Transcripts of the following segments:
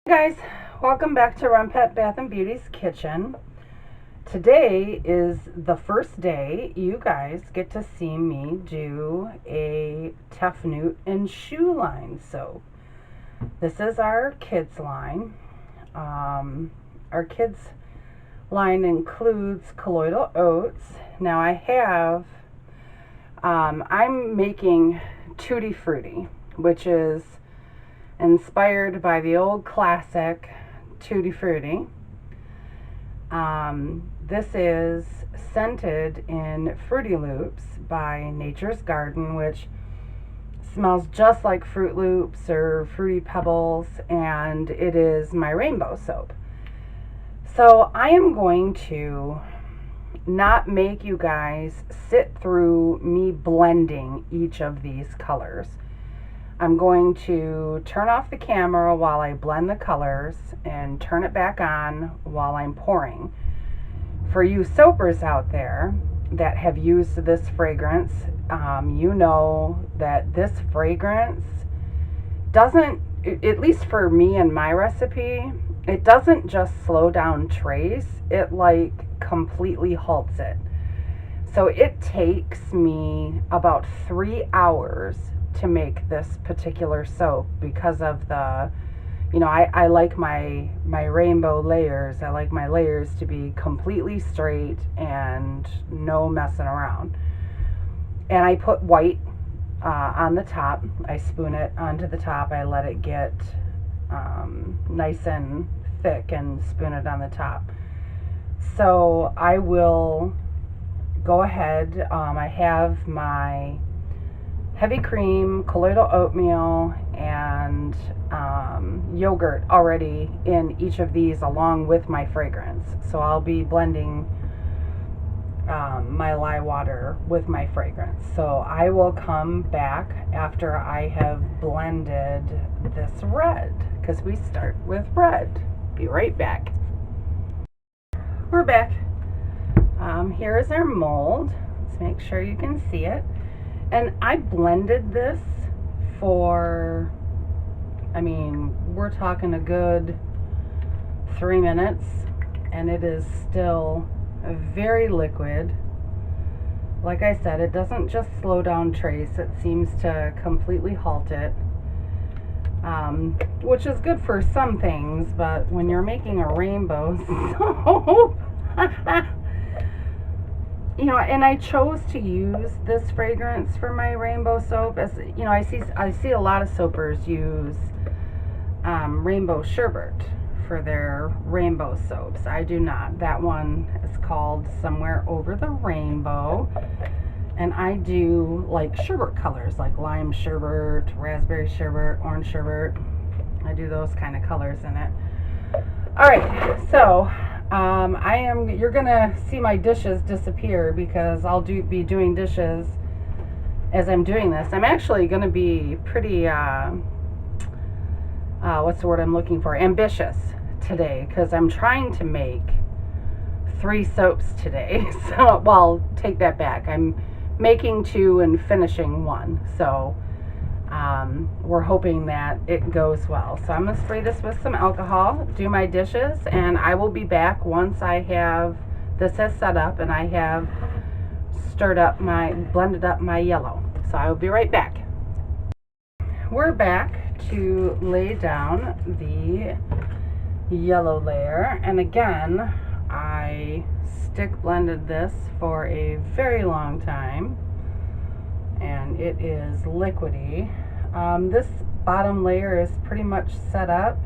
Hey guys, welcome back to Renpet Bath Beauty's kitchen. Today is the first day you guys get to see me do a Tefnut and shoe line soap. This is our kids line. Our kids line includes colloidal oats. Now I'm making Tootie Fruiti, which is inspired by the old classic Tootie Fruiti. This is scented in Fruity Loops by Nature's Garden, which smells just like Fruit Loops or Fruiti Pebbles, and it is my rainbow soap. So I am going to not make you guys sit through me blending each of these colors. I'm going to turn off the camera while I blend the colors and turn it back on while I'm pouring. For you soapers out there that have used this fragrance, you know that this fragrance doesn't, at least for me and my recipe, it doesn't just slow down trace, it like completely halts it. So it takes me about 3 hours to make this particular soap because of the, I like my rainbow layers. I like my layers to be completely straight and no messing around. And I put white on the top. I spoon it onto the top. I let it get nice and thick and spoon it on the top. So I will go ahead. I have my heavy cream, colloidal oatmeal, and yogurt already in each of these along with my fragrance. So I'll be blending my lye water with my fragrance. So I will come back after I have blended this red, because we start with red. Be right back. We're back. Here is our mold. Let's make sure you can see it. And I blended this for, we're talking a good 3 minutes, and it is still very liquid. Like I said, it doesn't just slow down trace, it seems to completely halt it, which is good for some things, but when you're making a rainbow soap, and I chose to use this fragrance for my rainbow soap. As I see a lot of soapers use rainbow sherbet for their rainbow soaps. I do not. That one is called Somewhere Over the Rainbow, and I do like sherbet colors, like lime sherbet, raspberry sherbet, orange sherbet. I do those kind of colors in it. All right, so you're gonna see my dishes disappear because I'll be doing dishes as I'm doing this. I'm actually gonna be pretty, what's the word I'm looking for? Ambitious today, because I'm trying to make 3 soaps today. So, well, take that back. I'm making 2 and finishing 1. So, we're hoping that it goes well. So I'm going to spray this with some alcohol, do my dishes, and I will be back once I have this has set up and I have blended up my yellow. So I will be right back. We're back to lay down the yellow layer, and again, I stick blended this for a very long time, and it is liquidy. This bottom layer is pretty much set up,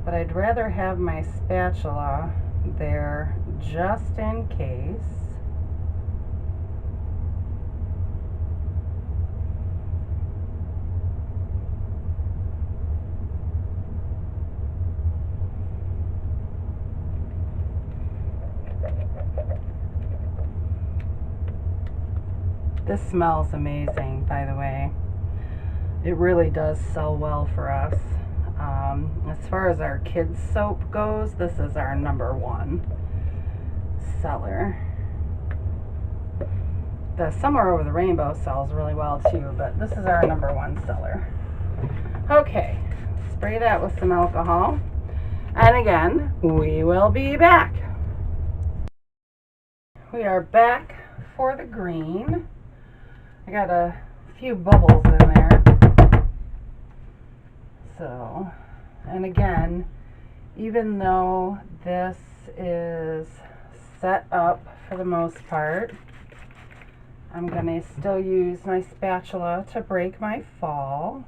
but I'd rather have my spatula there just in case. This smells amazing, by the way. It really does sell well for us. As far as our kids' soap goes, this is our #1 seller. The Somewhere Over the Rainbow sells really well too, but this is our #1 seller. Okay, let's spray that with some alcohol. And again, we will be back. We are back for the green. I got a few bubbles in there. So, and again, even though this is set up for the most part, I'm going to still use my spatula to break my fall,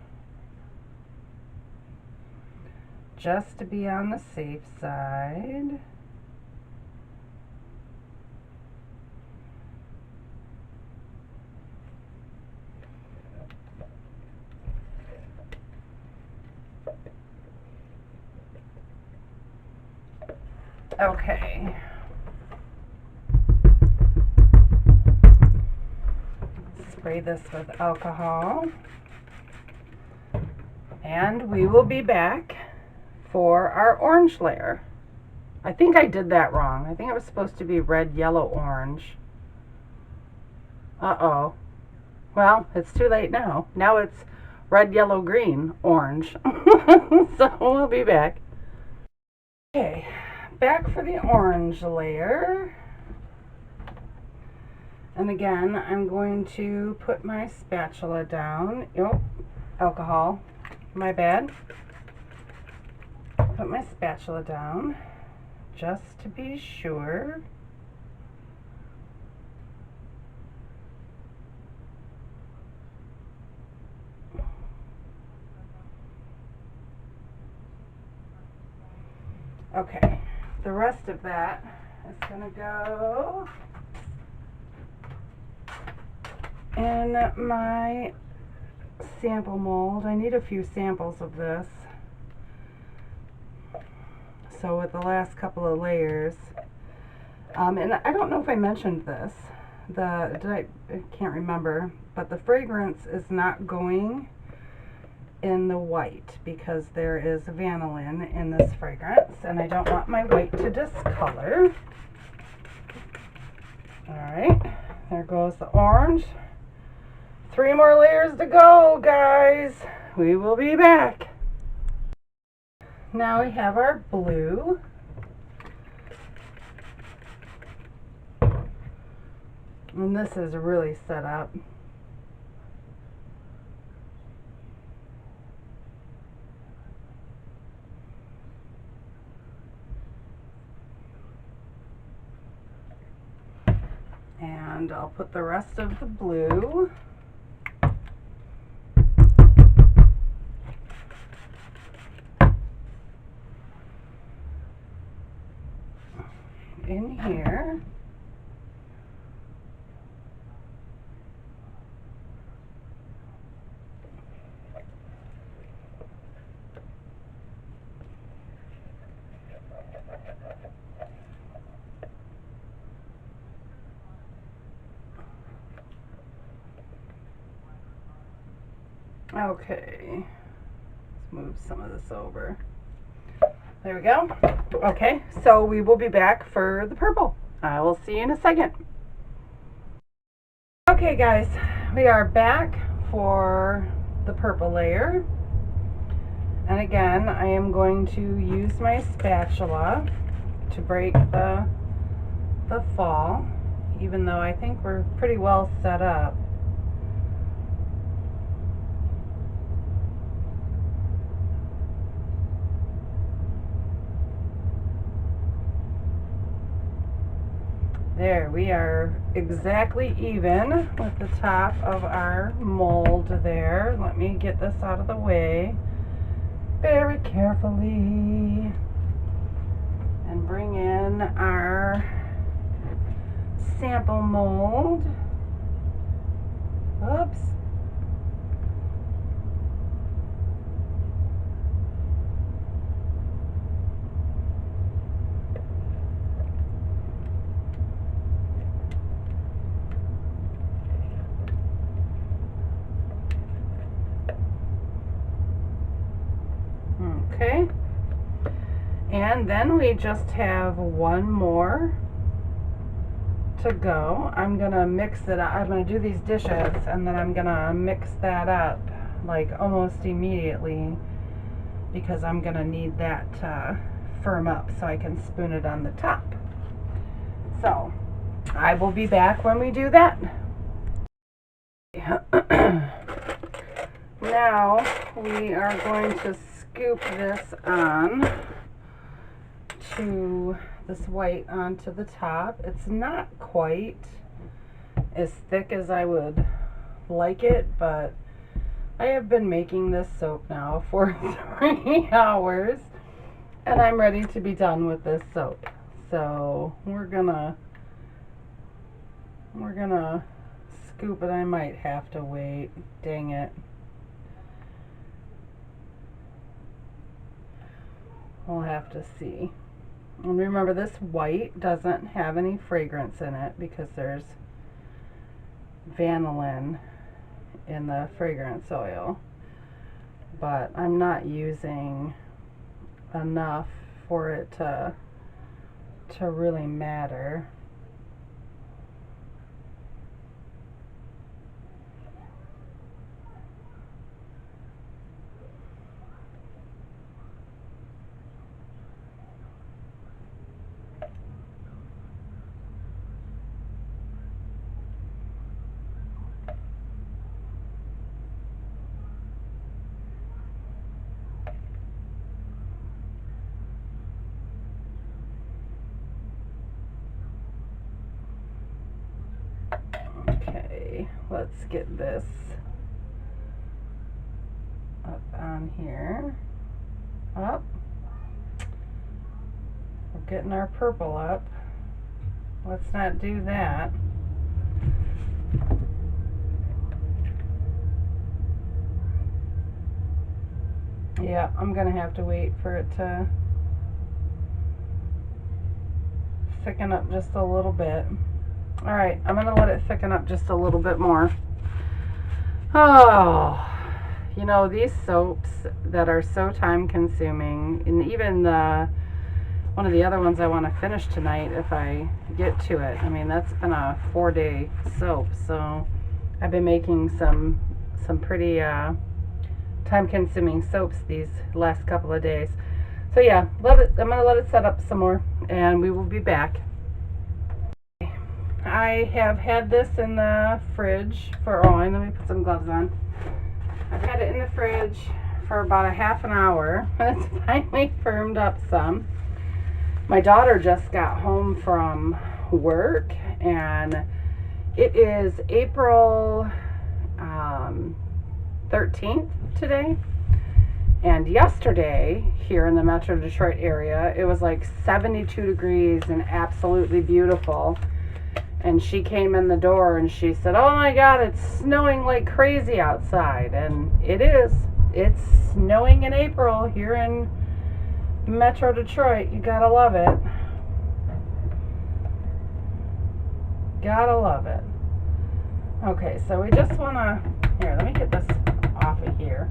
just to be on the safe side. Okay. Spray this with alcohol. And we will be back for our orange layer. I think I did that wrong. I think it was supposed to be red, yellow, orange. Uh-oh. Well, it's too late now. Now it's red, yellow, green, orange. So we'll be back. Okay, back for the orange layer. And again, I'm going to put my spatula down. Oh, alcohol. My bad. Put my spatula down just to be sure. Okay, the rest of that is going to go in my sample mold. I need a few samples of this. So with the last couple of layers, and I don't know if I mentioned this, I can't remember, but the fragrance is not going in the white because there is vanillin in this fragrance, and I don't want my white to discolor. Alright, there goes the orange. 3 more layers to go, guys. We will be back. Now we have our blue. And this is really set up. And I'll put the rest of the blue in here. Okay, let's move some of this over. There we go. Okay, so we will be back for the purple. I will see you in a second. Okay guys, we are back for the purple layer. And again, I am going to use my spatula to break the fall, even though I think we're pretty well set up. There, we are exactly even with the top of our mold there. Let me get this out of the way very carefully and bring in our sample mold. Oops. Okay, and then we just have one more to go. I'm gonna mix it up. I'm gonna do these dishes and then I'm gonna mix that up like almost immediately because I'm going to need that to firm up so I can spoon it on the top. So I will be back when we do that. Now we are going to scoop this on to this white onto the top. It's not quite as thick as I would like it, but I have been making this soap now for 3 hours and I'm ready to be done with this soap. So we're gonna scoop it. I might have to wait. Dang it. We'll have to see. And remember, this white doesn't have any fragrance in it because there's vanillin in the fragrance oil. But I'm not using enough for it to really matter. Okay, let's get this up on here. Up. We're getting our purple up. Let's not do that. Yeah, I'm gonna have to wait for it to thicken up just a little bit. Alright, I'm gonna let it thicken up just a little bit more. Oh, you know, these soaps that are so time consuming, and even one of the other ones I want to finish tonight if I get to it. I mean, that's been a 4-day soap, so I've been making some pretty time-consuming soaps these last couple of days. So yeah, I'm gonna let it set up some more, and we will be back. I have had this in the fridge for, let me put some gloves on. I've had it in the fridge for about a half an hour. It's finally firmed up some. My daughter just got home from work, and it is April 13th today. And yesterday, here in the Metro Detroit area, it was like 72 degrees and absolutely beautiful. And she came in the door and she said, "Oh my God, it's snowing like crazy outside." And it is. It's snowing in April here in Metro Detroit. You gotta love it. Gotta love it. Okay, so we just wanna, here, let me get this off of here.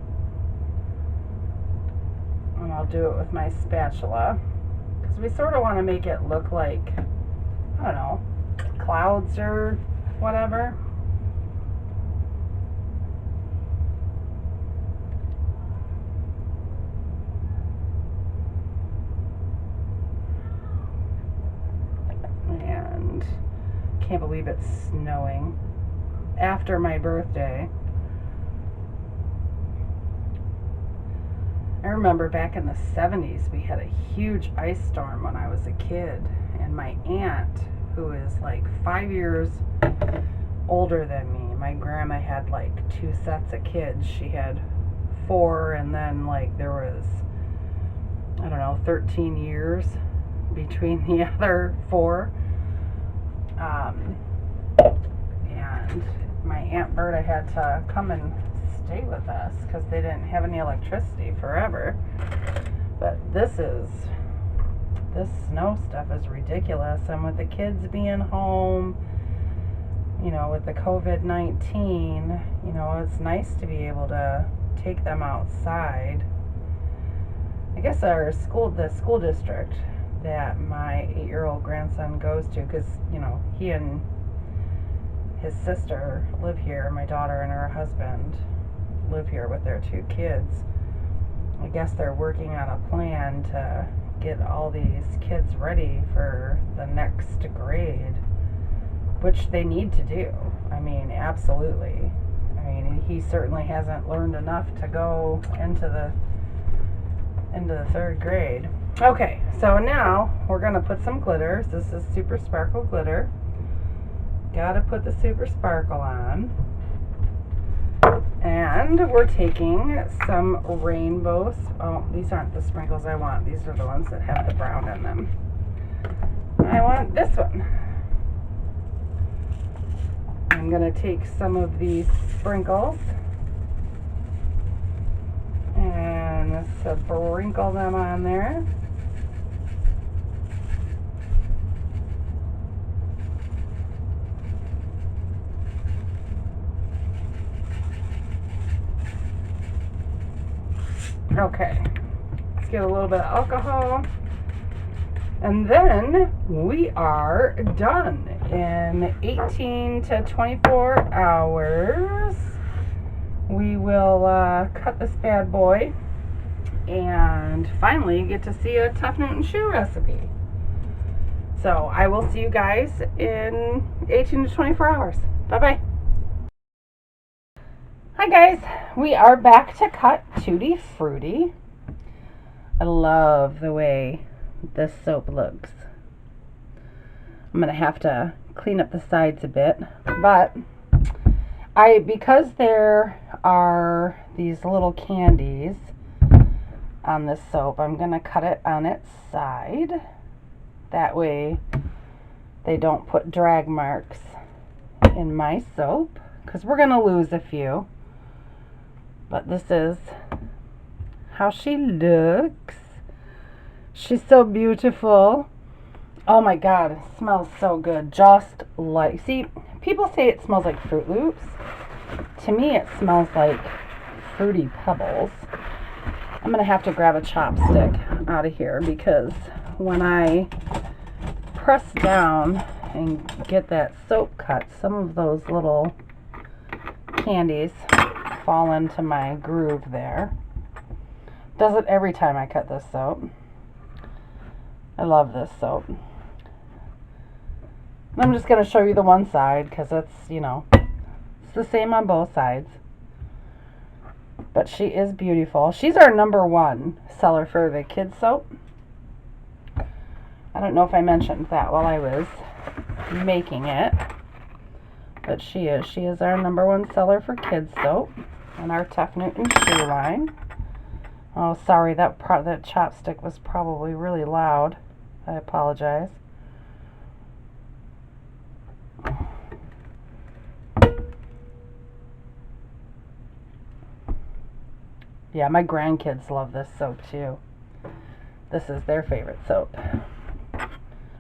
And I'll do it with my spatula. Because we sort of want to make it look like, I don't know, clouds or whatever. And can't believe it's snowing after my birthday. I remember back in the 70s we had a huge ice storm when I was a kid, and my aunt, who is like 5 years older than me, my grandma had like 2 sets of kids. She had 4, and then like there was, I don't know, 13 years between the other 4. And my Aunt Berta had to come and stay with us because they didn't have any electricity forever. But this snow stuff is ridiculous, and with the kids being home, you know, with the COVID-19, you know, it's nice to be able to take them outside. I guess the school district that my 8-year-old grandson goes to, because, you know, he and his sister live here, my daughter and her husband live here with their 2 kids. I guess they're working on a plan to get all these kids ready for the next grade, which they need to do. I mean, absolutely. I mean, he certainly hasn't learned enough to go into the third grade. Okay, so now we're gonna put some glitters. This is Super Sparkle glitter. Gotta put the Super Sparkle on. And we're taking some rainbows. Oh, these aren't the sprinkles I want. These are the ones that have the brown in them. I want this one. I'm going to take some of these sprinkles and sprinkle them on there. Okay, let's get a little bit of alcohol, and then we are done in 18 to 24 hours. We will cut this bad boy and finally get to see a Tough Newton shoe recipe. So I will see you guys in 18 to 24 hours. Bye-bye. Hi guys, we are back to cut Tootie Fruiti. I love the way this soap looks. I'm gonna have to clean up the sides a bit, but because there are these little candies on this soap, I'm gonna cut it on its side. That way they don't put drag marks in my soap, because we're gonna lose a few. But this is how she looks. She's so beautiful. Oh my god, it smells so good. Just like, see, people say it smells like Fruit Loops. To me, it smells like Fruiti Pebbles. I'm gonna have to grab a chopstick out of here, because when I press down and get that soap cut, some of those little candies fall into my groove there. Does it every time I cut this soap. I love this soap. I'm just going to show you the one side, because it's, you know, it's the same on both sides. But she is beautiful. She's our #1 seller for the kids soap. I don't know if I mentioned that while I was making it, but she is our #1 seller for kids soap on our Tough Newton shoe line. Oh, sorry, that chopstick was probably really loud. I apologize. Yeah, my grandkids love this soap too. This is their favorite soap.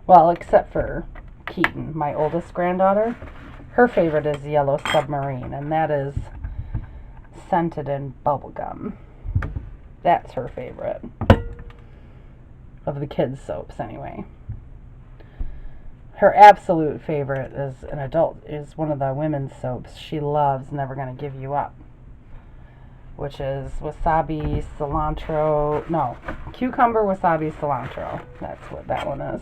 Well, except for Keaton, my oldest granddaughter. Her favorite is Yellow Submarine, and that is scented in bubblegum. That's her favorite of the kids' soaps anyway. Her absolute favorite is an adult, is one of the women's soaps she loves, Never Gonna Give You Up, which is wasabi, cilantro, no, cucumber, wasabi, cilantro. That's what that one is.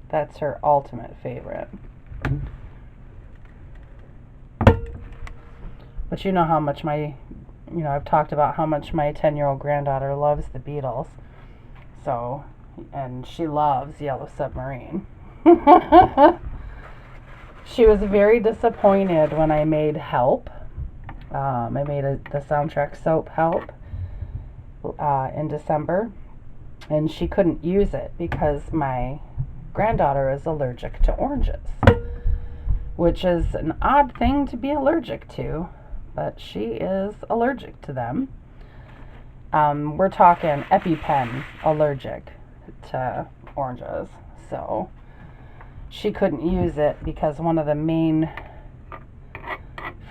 That's her ultimate favorite. But you know how much I've talked about how much my 10-year-old granddaughter loves the Beatles. So, and she loves Yellow Submarine. She was very disappointed when I made Help. I made the soundtrack soap Help in December. And she couldn't use it because my granddaughter is allergic to oranges, which is an odd thing to be allergic to, but she is allergic to them. We're talking EpiPen allergic to oranges, so she couldn't use it because one of the main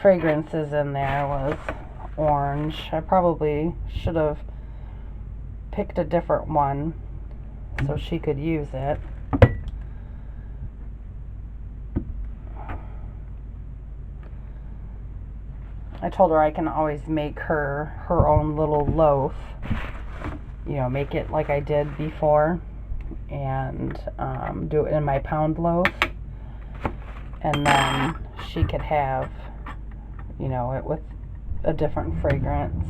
fragrances in there was orange. I probably should have picked a different one so she could use it. I told her I can always make her own little loaf, you know, make it like I did before, and do it in my pound loaf, and then she could have, you know, it with a different fragrance,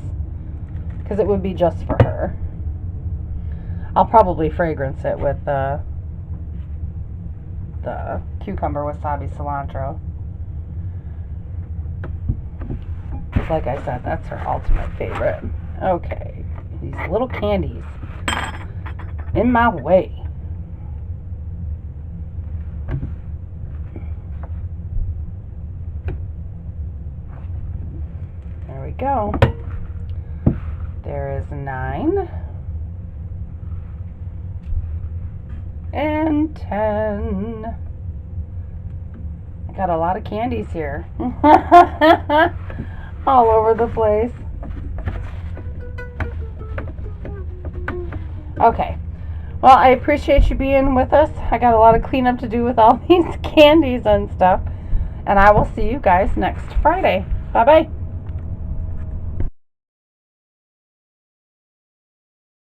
because it would be just for her. I'll probably fragrance it with the cucumber, wasabi, cilantro. Because like I said, that's her ultimate favorite. Okay, these little candies in my way. There we go. There is 9 and 10. I got a lot of candies here. All over the place. Okay. Well, I appreciate you being with us. I got a lot of cleanup to do with all these candies and stuff. And I will see you guys next Friday. Bye-bye.